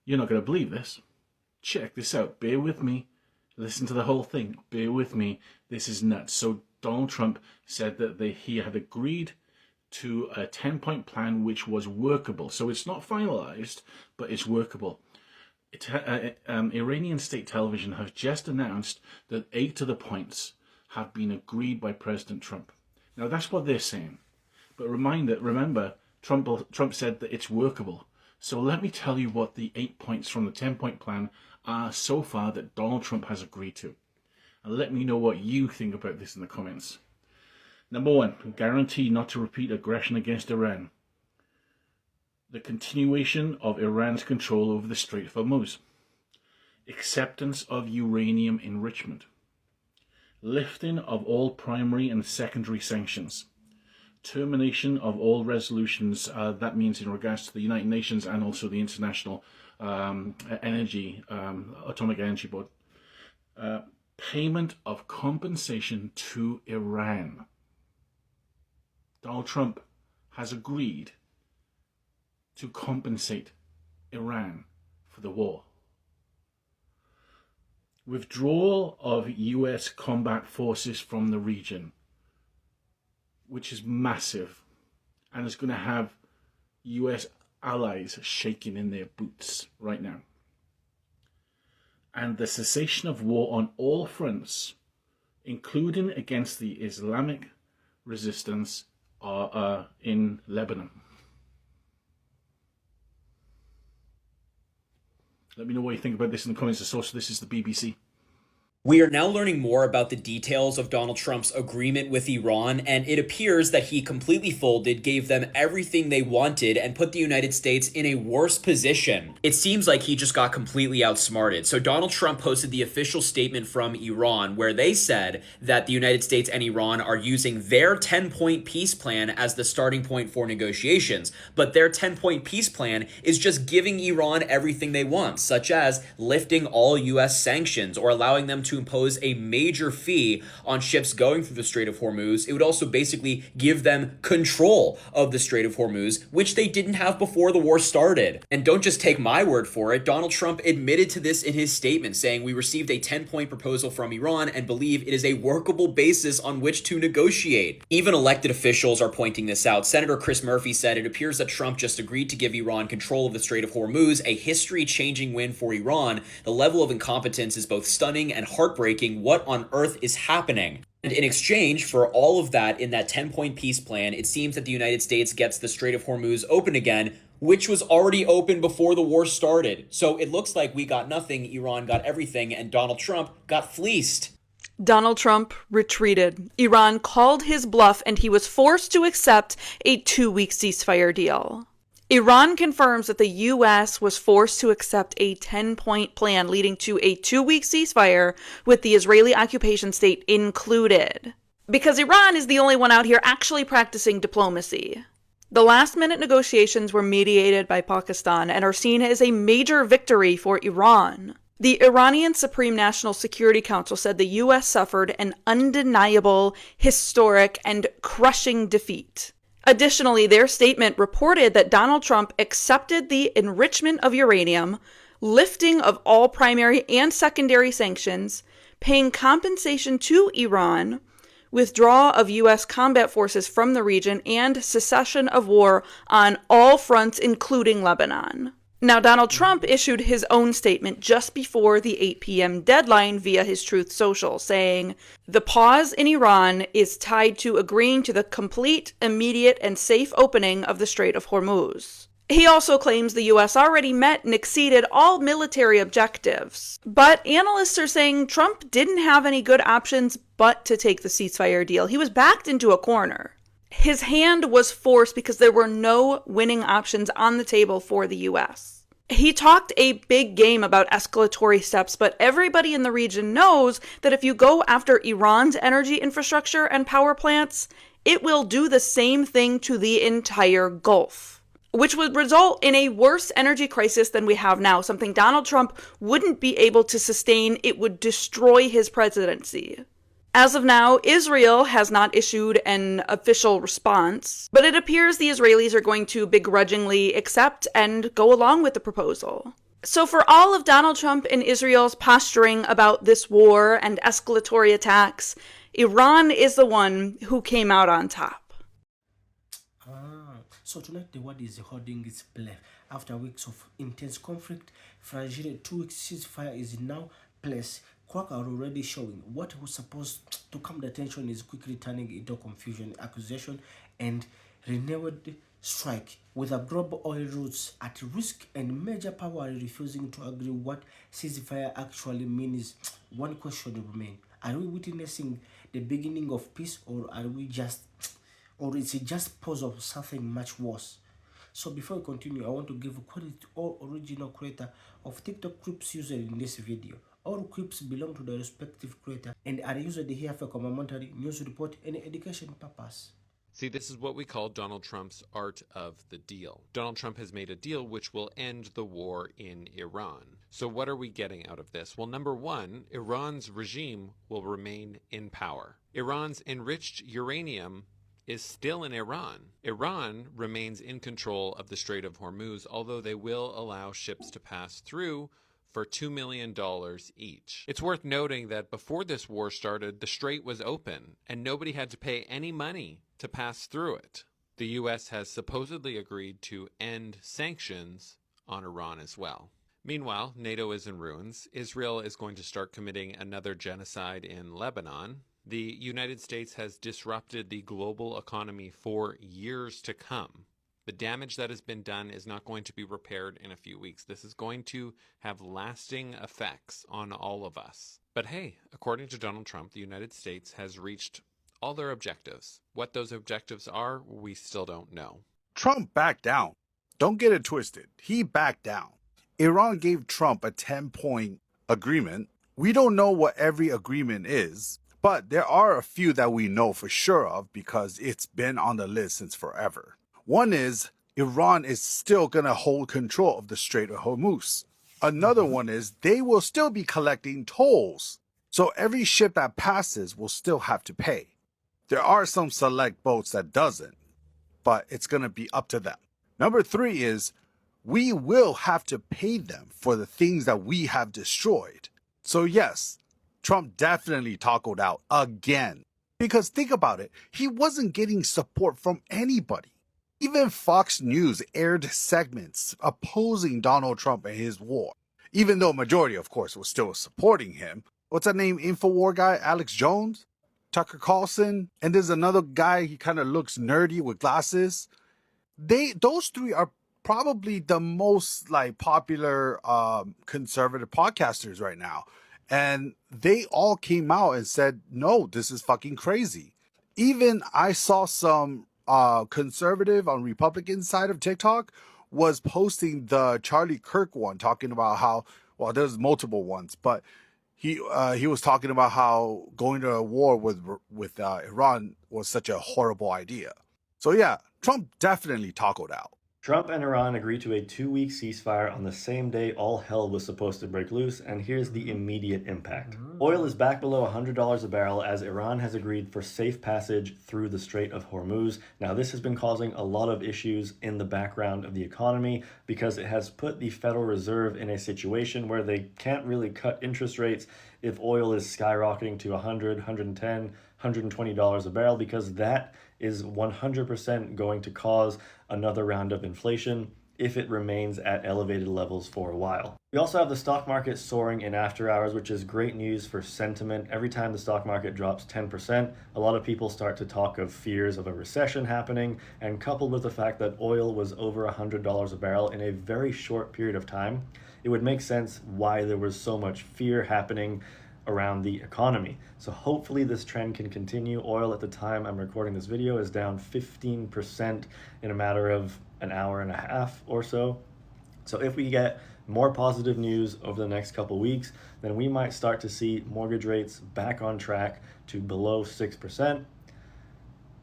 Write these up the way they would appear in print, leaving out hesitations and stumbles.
You're not going to believe this. Check this out. Bear with me. Listen to the whole thing. Bear with me. This is nuts. So Donald Trump said that he had agreed to a 10-point plan which was workable. So it's not finalized, but it's workable. Iranian state television have just announced that 8 of the points have been agreed by President Trump. Now that's what they're saying. But remember, Trump said that it's workable. So let me tell you what the 8 points from the 10-point plan are so far that Donald Trump has agreed to. And let me know what you think about this in the comments. Number 1, guarantee not to repeat aggression against Iran. The continuation of Iran's control over the Strait of Hormuz. Acceptance of uranium enrichment. Lifting of all primary and secondary sanctions. Termination of all resolutions, that means in regards to the United Nations and also the International Atomic Energy Board. Payment of compensation to Iran. Donald Trump has agreed to compensate Iran for the war. Withdrawal of US combat forces from the region, which is massive and is going to have US allies shaking in their boots right now. And the cessation of war on all fronts, including against the Islamic resistance in Lebanon. Let me know what you think about this in the comments. The source of this is the BBC. We are now learning more about the details of Donald Trump's agreement with Iran, and it appears that he completely folded, gave them everything they wanted, and put the United States in a worse position. It seems like he just got completely outsmarted. So Donald Trump posted the official statement from Iran, where they said that the United States and Iran are using their 10-point peace plan as the starting point for negotiations. But their 10-point peace plan is just giving Iran everything they want, such as lifting all U.S. sanctions or allowing them to impose a major fee on ships going through the Strait of Hormuz. It would also basically give them control of the Strait of Hormuz, which they didn't have before the war started. And don't just take my word for it. Donald Trump admitted to this in his statement, saying we received a 10-point proposal from Iran and believe it is a workable basis on which to negotiate. Even elected officials are pointing this out. Senator Chris Murphy said it appears that Trump just agreed to give Iran control of the Strait of Hormuz, a history-changing win for Iran. The level of incompetence is both stunning and heartbreaking. What on earth is happening? And in exchange for all of that in that 10-point peace plan, it seems that the United States gets the Strait of Hormuz open again, which was already open before the war started. So it looks like we got nothing, Iran got everything, and Donald Trump got fleeced. Donald Trump retreated. Iran called his bluff and he was forced to accept a 2-week ceasefire deal. Iran confirms that the U.S. was forced to accept a 10-point plan leading to a 2-week ceasefire with the Israeli occupation state included. Because Iran is the only one out here actually practicing diplomacy. The last-minute negotiations were mediated by Pakistan and are seen as a major victory for Iran. The Iranian Supreme National Security Council said the U.S. suffered an undeniable, historic, and crushing defeat. Additionally, their statement reported that Donald Trump accepted the enrichment of uranium, lifting of all primary and secondary sanctions, paying compensation to Iran, withdrawal of U.S. combat forces from the region, and cessation of war on all fronts, including Lebanon. Now, Donald Trump issued his own statement just before the 8 p.m. deadline via his Truth Social, saying, "The pause in Iran is tied to agreeing to the complete, immediate, and safe opening of the Strait of Hormuz." He also claims the U.S. already met and exceeded all military objectives. But analysts are saying Trump didn't have any good options but to take the ceasefire deal. He was backed into a corner. His hand was forced because there were no winning options on the table for the U.S. He talked a big game about escalatory steps, but everybody in the region knows that if you go after Iran's energy infrastructure and power plants, it will do the same thing to the entire Gulf, which would result in a worse energy crisis than we have now, something Donald Trump wouldn't be able to sustain. It would destroy his presidency. As of now, Israel has not issued an official response, but it appears the Israelis are going to begrudgingly accept and go along with the proposal. So, for all of Donald Trump and Israel's posturing about this war and escalatory attacks, Iran is the one who came out on top. So tonight the world is holding its breath. After weeks of intense conflict, fragile 2 week ceasefire is now placed. Cracks are already showing. What was supposed to calm the tension is quickly turning into confusion, accusation, and renewed strike. With a global oil routes at risk and major power refusing to agree what ceasefire actually means, one question remains. Are we witnessing the beginning of peace, or is it just pause of something much worse? So before we continue, I want to give credit to all original creator of TikTok clips used in this video. All clips belong to the respective creator and are used here for commentary, news report, and education purpose. See, this is what we call Donald Trump's art of the deal. Donald Trump has made a deal which will end the war in Iran. So what are we getting out of this? Well, number one, Iran's regime will remain in power. Iran's enriched uranium is still in Iran. Iran remains in control of the Strait of Hormuz, although they will allow ships to pass through for $2 million each. It's worth noting that before this war started, the strait was open and nobody had to pay any money to pass through it. The US has supposedly agreed to end sanctions on Iran as well. Meanwhile, NATO is in ruins. Israel is going to start committing another genocide in Lebanon. The United States has disrupted the global economy for years to come. The damage that has been done is not going to be repaired in a few weeks. This is going to have lasting effects on all of us. But hey, according to Donald Trump, the United States has reached all their objectives. What those objectives are, we still don't know. Trump backed down. Don't get it twisted. He backed down. Iran gave Trump a 10-point agreement. We don't know what every agreement is, but there are a few that we know for sure of because it's been on the list since forever. One is Iran is still going to hold control of the Strait of Hormuz. Another one is they will still be collecting tolls. So every ship that passes will still have to pay. There are some select boats that doesn't, but it's going to be up to them. Number 3 is we will have to pay them for the things that we have destroyed. So yes, Trump definitely toggled out again. Because think about it, he wasn't getting support from anybody. Even Fox News aired segments opposing Donald Trump and his war, even though majority, of course, was still supporting him. What's that name? InfoWar guy, Alex Jones, Tucker Carlson, and there's another guy, he kind of looks nerdy with glasses. Those 3 are probably the most popular conservative podcasters right now. And they all came out and said, no, this is fucking crazy. Even I saw some conservative on Republican side of TikTok was posting the Charlie Kirk one, talking about how, well, there's multiple ones, but he was talking about how going to a war with Iran was such a horrible idea. So yeah, Trump definitely toggled out. Trump and Iran agreed to a 2-week ceasefire on the same day all hell was supposed to break loose, and here's the immediate impact. Oil is back below $100 a barrel as Iran has agreed for safe passage through the Strait of Hormuz. Now, this has been causing a lot of issues in the background of the economy because it has put the Federal Reserve in a situation where they can't really cut interest rates if oil is skyrocketing to $100, $110, $120 a barrel, because that is 100% going to cause another round of inflation if it remains at elevated levels for a while. We also have the stock market soaring in after hours, which is great news for sentiment. Every time the stock market drops 10%, a lot of people start to talk of fears of a recession happening, and coupled with the fact that oil was over $100 a barrel in a very short period of time, it would make sense why there was so much fear happening around the economy. So hopefully this trend can continue. Oil at the time I'm recording this video is down 15% in a matter of an hour and a half or so. So if we get more positive news over the next couple weeks, then we might start to see mortgage rates back on track to below 6%.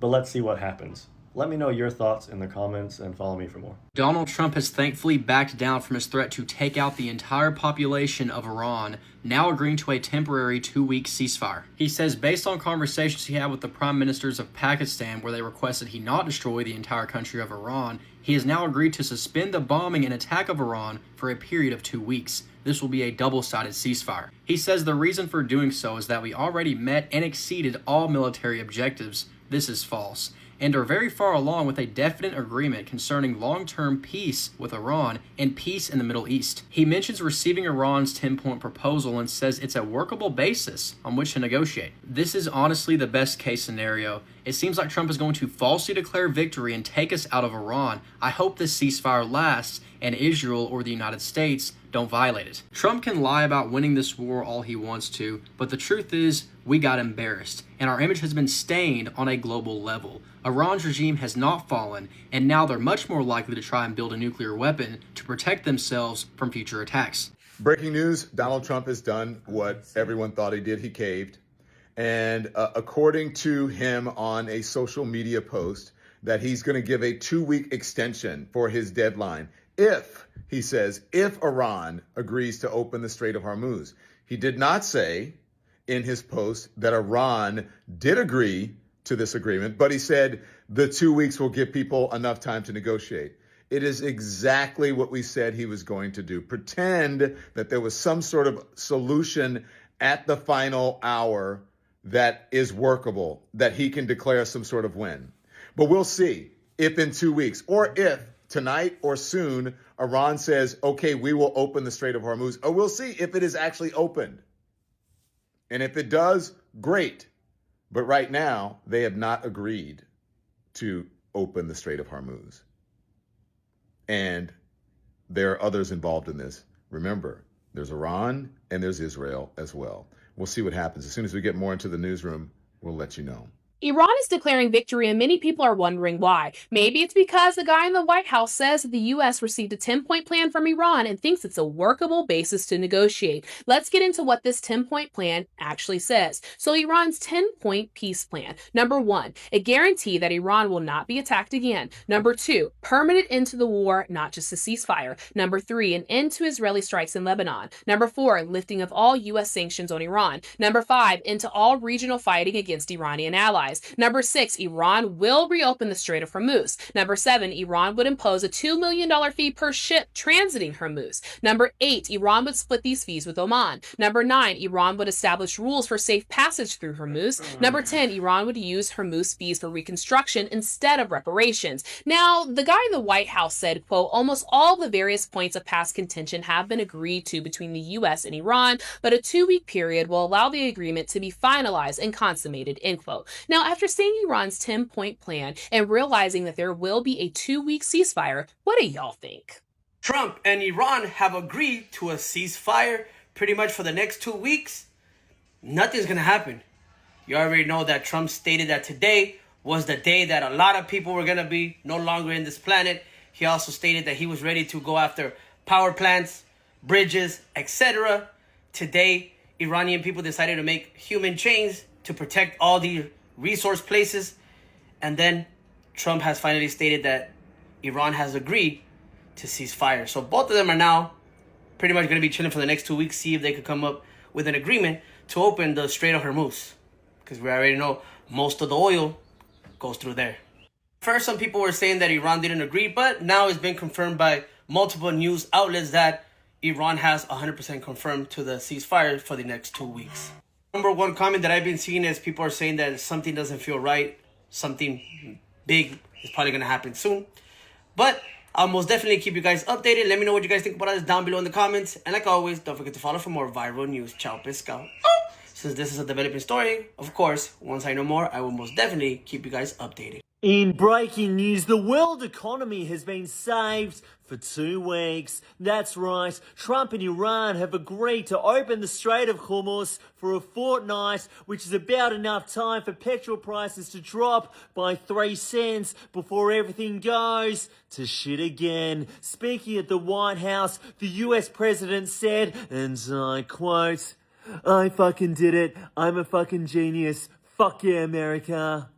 But let's see what happens. Let me know your thoughts in the comments and follow me for more. Donald Trump has thankfully backed down from his threat to take out the entire population of Iran, now agreeing to a temporary 2-week ceasefire. He says based on conversations he had with the prime ministers of Pakistan where they requested he not destroy the entire country of Iran, he has now agreed to suspend the bombing and attack of Iran for a period of 2 weeks. This will be a double-sided ceasefire. He says the reason for doing so is that we already met and exceeded all military objectives. This is false, and are very far along with a definite agreement concerning long-term peace with Iran and peace in the Middle East. He mentions receiving Iran's 10-point proposal and says it's a workable basis on which to negotiate. This is honestly the best case scenario. It seems like Trump is going to falsely declare victory and take us out of Iran. I hope this ceasefire lasts and Israel or the United States don't violate it. Trump can lie about winning this war all he wants to, but the truth is we got embarrassed, and our image has been stained on a global level. Iran's regime has not fallen, and now they're much more likely to try and build a nuclear weapon to protect themselves from future attacks. Breaking news, Donald Trump has done what everyone thought he did. He caved. And according to him on a social media post, that he's going to give a 2-week extension for his deadline if, he says, if Iran agrees to open the Strait of Hormuz. He did not say in his post that Iran did agree to this agreement, but he said the 2 weeks will give people enough time to negotiate. It is exactly what we said he was going to do. Pretend that there was some sort of solution at the final hour that is workable, that he can declare some sort of win. But we'll see if in 2 weeks, or if tonight or soon, Iran says, okay, we will open the Strait of Hormuz, or we'll see if it is actually opened. And if it does, great. But right now, they have not agreed to open the Strait of Hormuz. And there are others involved in this. Remember, there's Iran and there's Israel as well. We'll see what happens. As soon as we get more into the newsroom, we'll let you know. Iran is declaring victory, and many people are wondering why. Maybe it's because the guy in the White House says that the U.S. received a 10-point plan from Iran and thinks it's a workable basis to negotiate. Let's get into what this 10-point plan actually says. So Iran's 10-point peace plan. Number 1, a guarantee that Iran will not be attacked again. Number 2, permanent end to the war, not just a ceasefire. Number 3, an end to Israeli strikes in Lebanon. Number 4, lifting of all U.S. sanctions on Iran. Number 5, end to all regional fighting against Iranian allies. Number 6, Iran will reopen the Strait of Hormuz. Number 7, Iran would impose a $2 million fee per ship transiting Hormuz. Number 8, Iran would split these fees with Oman. Number 9, Iran would establish rules for safe passage through Hormuz. Number 10, Iran would use Hormuz fees for reconstruction instead of reparations. Now, the guy in the White House said, quote, almost all the various points of past contention have been agreed to between the U.S. and Iran, but a 2-week period will allow the agreement to be finalized and consummated, end quote. Now, after seeing Iran's 10-point plan and realizing that there will be a 2-week ceasefire, what do y'all think? Trump and Iran have agreed to a ceasefire pretty much for the next 2 weeks. Nothing's going to happen. You already know that Trump stated that today was the day that a lot of people were going to be no longer in this planet. He also stated that he was ready to go after power plants, bridges, etc. Today, Iranian people decided to make human chains to protect all the resource places, and then Trump has finally stated that Iran has agreed to cease fire. So both of them are now pretty much going to be chilling for the next 2 weeks, see if they could come up with an agreement to open the Strait of Hormuz, because we already know most of the oil goes through there. First, some people were saying that Iran didn't agree, but now it's been confirmed by multiple news outlets that Iran has 100% confirmed to the ceasefire for the next 2 weeks. Number one comment that I've been seeing is people are saying that something doesn't feel right. Something big is probably going to happen soon. But I'll most definitely keep you guys updated. Let me know what you guys think about us down below in the comments. And like always, don't forget to follow for more viral news. Ciao, pescado. Since this is a developing story, of course, once I know more, I will most definitely keep you guys updated. In breaking news, the world economy has been saved for 2 weeks. That's right, Trump and Iran have agreed to open the Strait of Hormuz for a fortnight, which is about enough time for petrol prices to drop by 3 cents before everything goes to shit again. Speaking at the White House, the US president said, and I quote, "I fucking did it. I'm a fucking genius. Fuck yeah, America."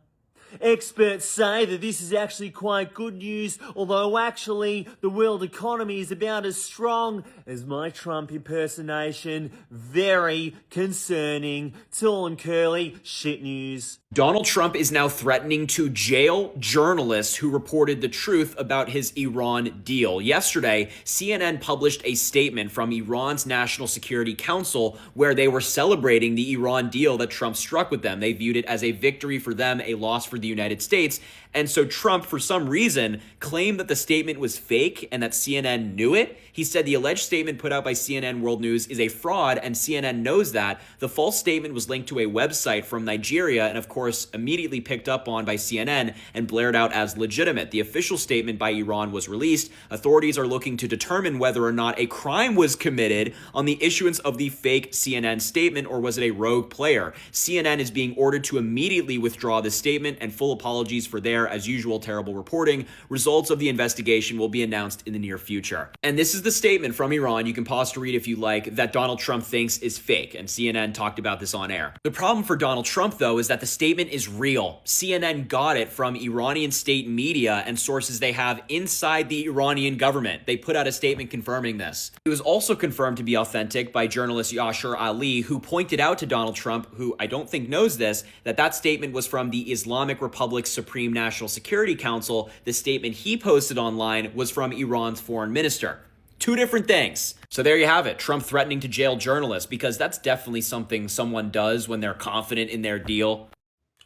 Experts say that this is actually quite good news, although actually the world economy is about as strong as my Trump impersonation. Very concerning. Tall and curly, shit news. Donald Trump is now threatening to jail journalists who reported the truth about his Iran deal. Yesterday, CNN published a statement from Iran's National Security Council where they were celebrating the Iran deal that Trump struck with them. They viewed it as a victory for them, a loss for the United States. And so Trump, for some reason, claimed that the statement was fake and that CNN knew it. He said the alleged statement put out by CNN World News is a fraud, and CNN knows that. The false statement was linked to a website from Nigeria and, of course, immediately picked up on by CNN and blared out as legitimate. The official statement by Iran was released. Authorities are looking to determine whether or not a crime was committed on the issuance of the fake CNN statement, or was it a rogue player. CNN is being ordered to immediately withdraw the statement, and full apologies for their, as usual, terrible reporting. Results of the investigation will be announced in the near future. And this is the statement from Iran. You can pause to read if you like, that Donald Trump thinks is fake, and CNN talked about this on air. The problem for Donald Trump, though, is that the statement is real. CNN got it from Iranian state media and sources they have inside the Iranian government. They put out a statement confirming this. It was also confirmed to be authentic by journalist Yashar Ali, who pointed out to Donald Trump, who I don't think knows this, that that statement was from the Islamic Republic's Supreme National Security Council. The statement he posted online was from Iran's foreign minister. Two different things. So there you have it. Trump threatening to jail journalists, because that's definitely something someone does when they're confident in their deal.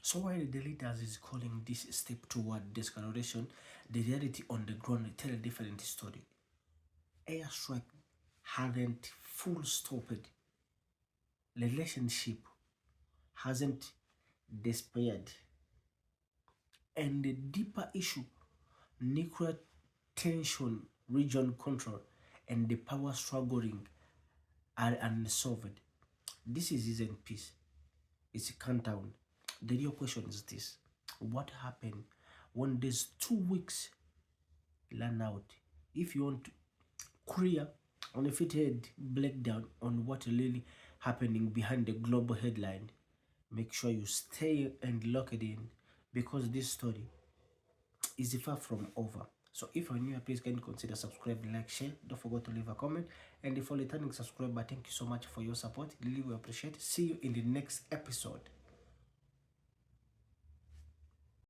So while the leaders is calling this a step toward de-escalation, the reality on the ground tell a different story. Airstrike hadn't full stopped. Relationship hasn't despaired. And the deeper issue, nuclear tension, region control, and the power struggling are unsolved. This isn't peace. It's a countdown. The real question is this: what happened when there's 2 weeks run out? If you want to clear on a fitted breakdown on what really happening behind the global headline, make sure you stay and lock it in, because this story is far from over. So if you're new, please can consider subscribing, like, share. Don't forget to leave a comment. And if you're returning subscriber, thank you so much for your support. Really we appreciate it. See you in the next episode.